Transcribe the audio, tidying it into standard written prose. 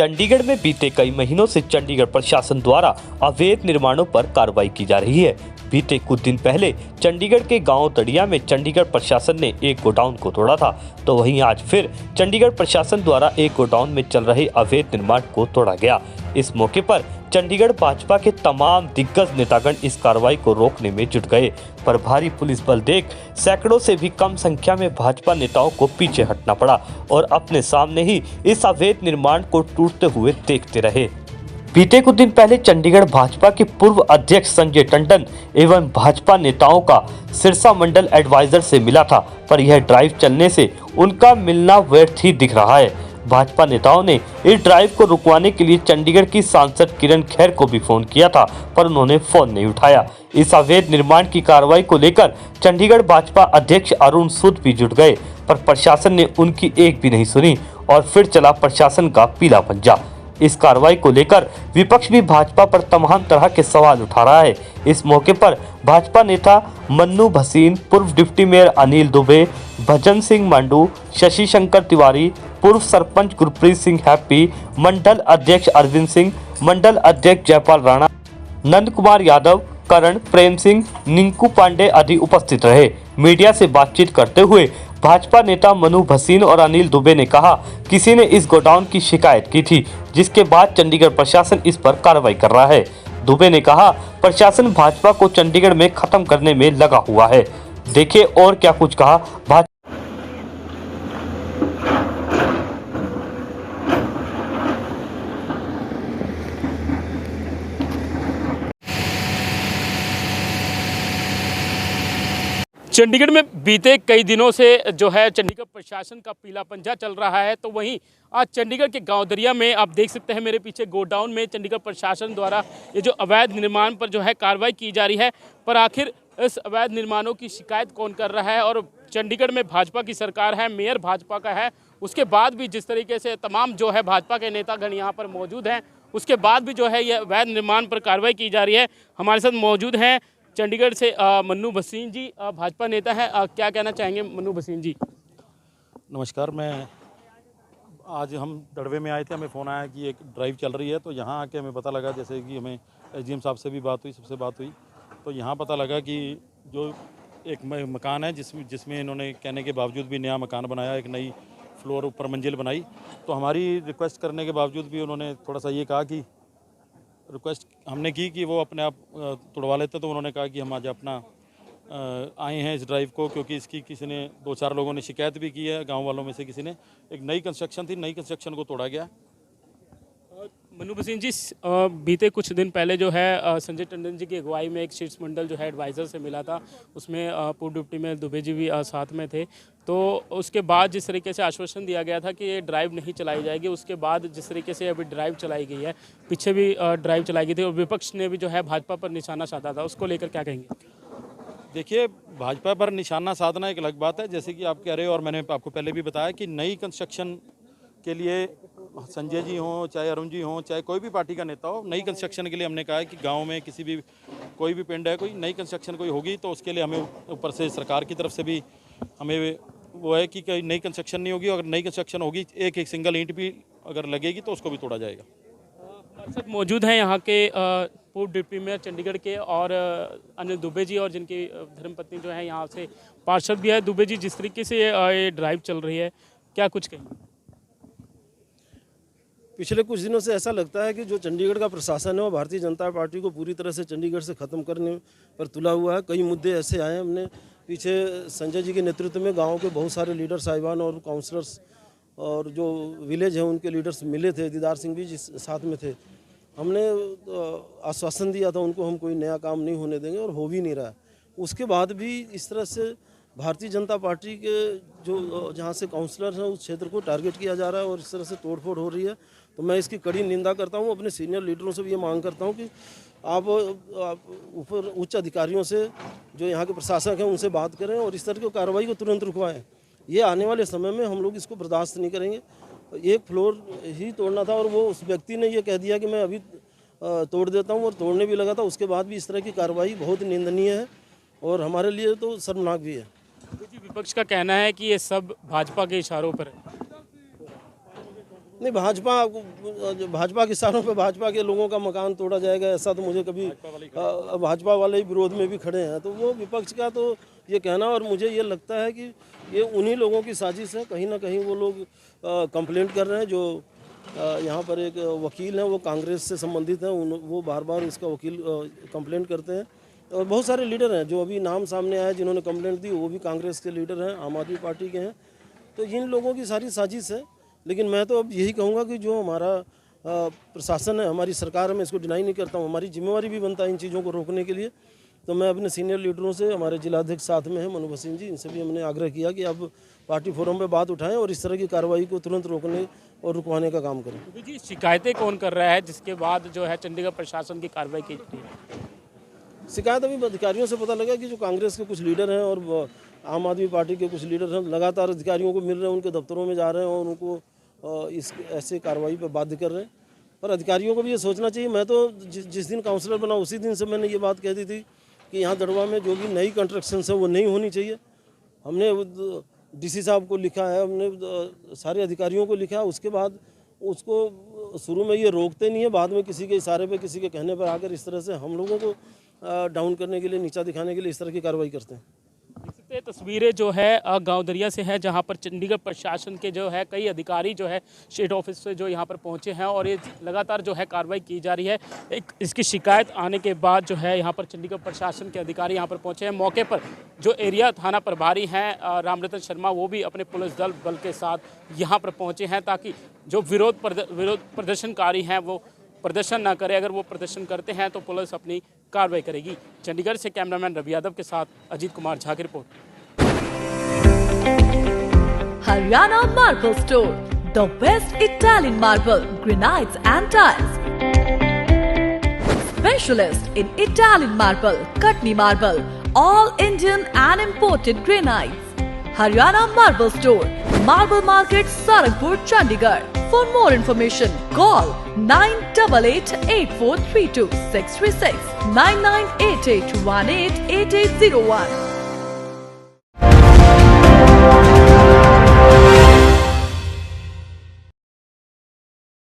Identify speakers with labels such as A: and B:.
A: चंडीगढ़ में बीते कई महीनों से चंडीगढ़ प्रशासन द्वारा अवैध निर्माणों पर कार्रवाई की जा रही है। बीते कुछ दिन पहले चंडीगढ़ के गांव तड़िया में चंडीगढ़ प्रशासन ने एक गोडाउन को तोड़ा था, तो वहीं आज फिर चंडीगढ़ प्रशासन द्वारा एक गोडाउन में चल रहे अवैध निर्माण को तोड़ा गया। इस मौके पर चंडीगढ़ भाजपा के तमाम दिग्गज नेतागण इस कार्रवाई को रोकने में जुट गए, पर भारी पुलिस बल देख सैकड़ों से भी कम संख्या में भाजपा नेताओं को पीछे हटना पड़ा और अपने सामने ही इस अवैध निर्माण को टूटते हुए देखते रहे। बीते कुछ दिन पहले चंडीगढ़ भाजपा के पूर्व अध्यक्ष संजय टंडन एवं भाजपा नेताओं का सिरसा मंडल एडवाइजर से मिला था, पर यह ड्राइव चलने से उनका मिलना व्यर्थ ही दिख रहा है। भाजपा नेताओं ने इस ड्राइव को रुकवाने के लिए चंडीगढ़ की सांसद किरण खैर को भी फोन किया था, पर उन्होंने फोन नहीं उठाया। इस अवैध निर्माण की कार्रवाई को लेकर चंडीगढ़ भाजपा अध्यक्ष अरुण सूद भी जुट गए, पर प्रशासन ने उनकी एक भी नहीं सुनी और फिर चला प्रशासन का पीला पंजा। इस कार्रवाई को लेकर विपक्ष भी भाजपा पर तमाम तरह के सवाल उठा रहा है। इस मौके पर भाजपा नेता मन्नू भसीन, पूर्व डिप्टी मेयर अनिल दुबे, भजन सिंह मांडू, शशि शंकर तिवारी, पूर्व सरपंच गुरप्रीत सिंह हैप्पी, मंडल अध्यक्ष अरविंद सिंह, मंडल अध्यक्ष जयपाल राणा, नंद कुमार यादव, करण, प्रेम सिंह, निंकू पांडे आदि उपस्थित रहे। मीडिया से बातचीत करते हुए भाजपा नेता मनु भसीन और अनिल दुबे ने कहा, किसी ने इस गोडाउन की शिकायत की थी, जिसके बाद चंडीगढ़ प्रशासन इस पर कार्रवाई कर रहा है। दुबे ने कहा, प्रशासन भाजपा को चंडीगढ़ में खत्म करने में लगा हुआ है। देखिए और क्या कुछ कहा भाजपा।
B: चंडीगढ़ में बीते कई दिनों से जो है चंडीगढ़ प्रशासन का पीला पंजा चल रहा है, तो वहीं आज चंडीगढ़ के गांव दरिया में आप देख सकते हैं मेरे पीछे गोडाउन में चंडीगढ़ प्रशासन द्वारा ये जो अवैध निर्माण पर जो है कार्रवाई की जा रही है, पर आखिर इस अवैध निर्माणों की शिकायत कौन कर रहा है। और चंडीगढ़ में भाजपा की सरकार है, मेयर भाजपा का है, उसके बाद भी जिस तरीके से तमाम जो है भाजपा के नेतागण यहाँ पर मौजूद हैं, उसके बाद भी जो है ये अवैध निर्माण पर कार्रवाई की जा रही है। हमारे साथ मौजूद हैं चंडीगढ़ से मन्नू भसीन जी, भाजपा नेता है। क्या कहना चाहेंगे मन्नू भसीन जी?
C: नमस्कार। आज हम दड़वे में आए थे, हमें फ़ोन आया कि एक ड्राइव चल रही है, तो यहाँ आके हमें पता लगा, जैसे कि हमें एसडीएम साहब से भी बात हुई, सबसे बात हुई, तो यहाँ पता लगा कि जो एक मकान है जिसमें इन्होंने कहने के बावजूद भी नया मकान बनाया, एक नई फ्लोर ऊपर मंजिल बनाई, तो हमारी रिक्वेस्ट करने के बावजूद भी उन्होंने थोड़ा सा ये कहा कि रिक्वेस्ट हमने की कि वो अपने आप तोड़वा लेते, तो उन्होंने कहा कि हम आज अपना आए हैं इस ड्राइव को, क्योंकि इसकी किसी ने 2-4 लोगों ने शिकायत भी की है, गांव वालों में से किसी ने। एक नई कंस्ट्रक्शन थी, नई कंस्ट्रक्शन को तोड़ा गया।
B: मन्नू भसीन जी, बीते कुछ दिन पहले जो है संजय टंडन जी की अगुवाई में एक शीर्ष मंडल जो है एडवाइज़र से मिला था, उसमें पूर्व डिप्टी मेयर दुबे जी भी साथ में थे। तो उसके बाद जिस तरीके से आश्वासन दिया गया था कि ये ड्राइव नहीं चलाई जाएगी, उसके बाद जिस तरीके से अभी ड्राइव चलाई गई है, पीछे भी ड्राइव चलाई गई थी और विपक्ष ने भी जो है भाजपा पर निशाना साधा था, उसको लेकर क्या कहेंगे?
C: देखिए, भाजपा पर निशाना साधना एक अलग बात है, जैसे कि आप कह रहे हो और मैंने आपको पहले भी बताया कि नई कंस्ट्रक्शन के लिए संजय जी हों, चाहे अरुण जी हों, चाहे कोई भी पार्टी का नेता हो, नई कंस्ट्रक्शन के लिए हमने कहा है कि गांव में किसी भी कोई भी पिंड है, कोई नई कंस्ट्रक्शन कोई होगी, तो उसके लिए हमें ऊपर से सरकार की तरफ से भी हमें वो है कि नई कंस्ट्रक्शन नहीं होगी। अगर नई कंस्ट्रक्शन होगी, एक सिंगल ईंट भी अगर लगेगी तो उसको भी तोड़ा जाएगा।
B: हमारे साथ मौजूद हैं यहाँ के पूर्व डिप्टी मेयर चंडीगढ़ के और अनिल दुबे जी, और जिनकी धर्मपत्नी जो है यहाँ से पार्षद भी है। दुबे जी, जिस तरीके से ये ड्राइव चल रही है, क्या कुछ कहेंगे?
D: पिछले कुछ दिनों से ऐसा लगता है कि जो चंडीगढ़ का प्रशासन है वो भारतीय जनता पार्टी को पूरी तरह से चंडीगढ़ से ख़त्म करने पर तुला हुआ है। कई मुद्दे ऐसे आए, हमने पीछे संजय जी के नेतृत्व में गांव के बहुत सारे लीडर साहिबान और काउंसलर्स और जो विलेज है उनके लीडर्स मिले थे, दीदार सिंह भी जिस साथ में थे। हमने आश्वासन दिया था उनको, हम कोई नया काम नहीं होने देंगे, और हो भी नहीं रहा है। उसके बाद भी इस तरह से भारतीय जनता पार्टी के जो जहाँ से काउंसलर हैं उस क्षेत्र को टारगेट किया जा रहा है और इस तरह से तोड़फोड़ हो रही है, तो मैं इसकी कड़ी निंदा करता हूँ। अपने सीनियर लीडरों से भी ये मांग करता हूँ कि आप ऊपर उच्च अधिकारियों से, जो यहाँ के प्रशासक हैं, उनसे बात करें और इस तरह की कार्रवाई को तुरंत रुकवाएं। ये आने वाले समय में हम लोग इसको बर्दाश्त नहीं करेंगे। एक फ्लोर ही तोड़ना था और वो उस व्यक्ति ने ये कह दिया कि मैं अभी तोड़ देता हूँ, और तोड़ने भी लगा था। उसके बाद भी इस तरह की कार्रवाई बहुत निंदनीय है और हमारे लिए तो शर्मनाक भी है।
B: विपक्ष का कहना है कि ये सब भाजपा के इशारों पर है।
D: नहीं, भाजपा के इशारों पे भाजपा के लोगों का मकान तोड़ा जाएगा ऐसा तो मुझे कभी, भाजपा वाले ही विरोध में भी खड़े हैं, तो वो विपक्ष का तो ये कहना, और मुझे ये लगता है कि ये उन्हीं लोगों की साजिश है। कहीं ना कहीं वो लोग कंप्लेंट कर रहे हैं। जो यहाँ पर एक वकील हैं वो कांग्रेस से संबंधित हैं, वो बार बार इसका वकील कंप्लेंट करते हैं, और बहुत सारे लीडर हैं जो अभी नाम सामने आए जिन्होंने कंप्लेंट दी, वो भी कांग्रेस के लीडर हैं, आम आदमी पार्टी के हैं। तो इन लोगों की सारी साजिश है। लेकिन मैं तो अब यही कहूँगा कि जो हमारा प्रशासन है, हमारी सरकार है, मैं इसको डिनाई नहीं करता हूँ, हमारी जिम्मेवारी भी बनता है इन चीज़ों को रोकने के लिए। तो मैं अपने सीनियर लीडरों से, हमारे जिलाध्यक्ष साथ में हैं मनु भसीन जी, इनसे भी हमने आग्रह किया कि अब पार्टी फोरम पे बात उठाएं और इस तरह की कार्रवाई को तुरंत रोकने और रुकवाने का काम करें।
B: जी, शिकायतें कौन कर रहा है जिसके बाद जो है चंडीगढ़ प्रशासन की कार्रवाई की जाती है?
D: शिकायत अभी अधिकारियों से पता लगा कि जो कांग्रेस के कुछ लीडर हैं और आम आदमी पार्टी के कुछ लीडर हैं, लगातार अधिकारियों को मिल रहे हैं, उनके दफ्तरों में जा रहे हैं और उनको इस ऐसे कार्रवाई पर बाध्य कर रहे हैं। पर अधिकारियों को भी ये सोचना चाहिए। मैं तो जिस दिन काउंसलर बना उसी दिन से मैंने ये बात कह दी थी कि यहाँ दड़वा में जो भी नई कंस्ट्रक्शन है वो नहीं होनी चाहिए। हमने डीसी साहब को लिखा है, हमने सारे अधिकारियों को लिखा है। उसके बाद उसको शुरू में ये रोकते नहीं है, बाद में किसी के इशारे पे, किसी के कहने पर आकर इस तरह से हम लोगों को डाउन करने के लिए, नीचा दिखाने के लिए इस तरह की कार्रवाई करते हैं।
B: ये तस्वीरें जो है गांव दरिया से है, जहां पर चंडीगढ़ प्रशासन के जो है कई अधिकारी जो है स्टेट ऑफिस से जो यहां पर पहुंचे हैं और ये लगातार जो है कार्रवाई की जा रही है। इसकी शिकायत आने के बाद जो है यहां पर चंडीगढ़ प्रशासन के अधिकारी यहां पर पहुंचे हैं। मौके पर जो एरिया थाना प्रभारी हैं रामरतन शर्मा, वो भी अपने पुलिस बल के साथ यहाँ पर पहुँचे हैं ताकि जो विरोध प्रदर्शनकारी हैं वो प्रदर्शन ना करे। अगर वो प्रदर्शन करते हैं तो पुलिस अपनी कार्रवाई करेगी। चंडीगढ़ से कैमरामैन रवि यादव के साथ अजीत कुमार झा की report.
E: Haryana Marble Store, the best Italian marble, granites and tiles. Specialist in Italian marble, Katni marble, all Indian and imported granites. Haryana Marble Store, Marble Market, Sarakpur, Chandigarh. For more information, call 9888 8432 636 9988 188801.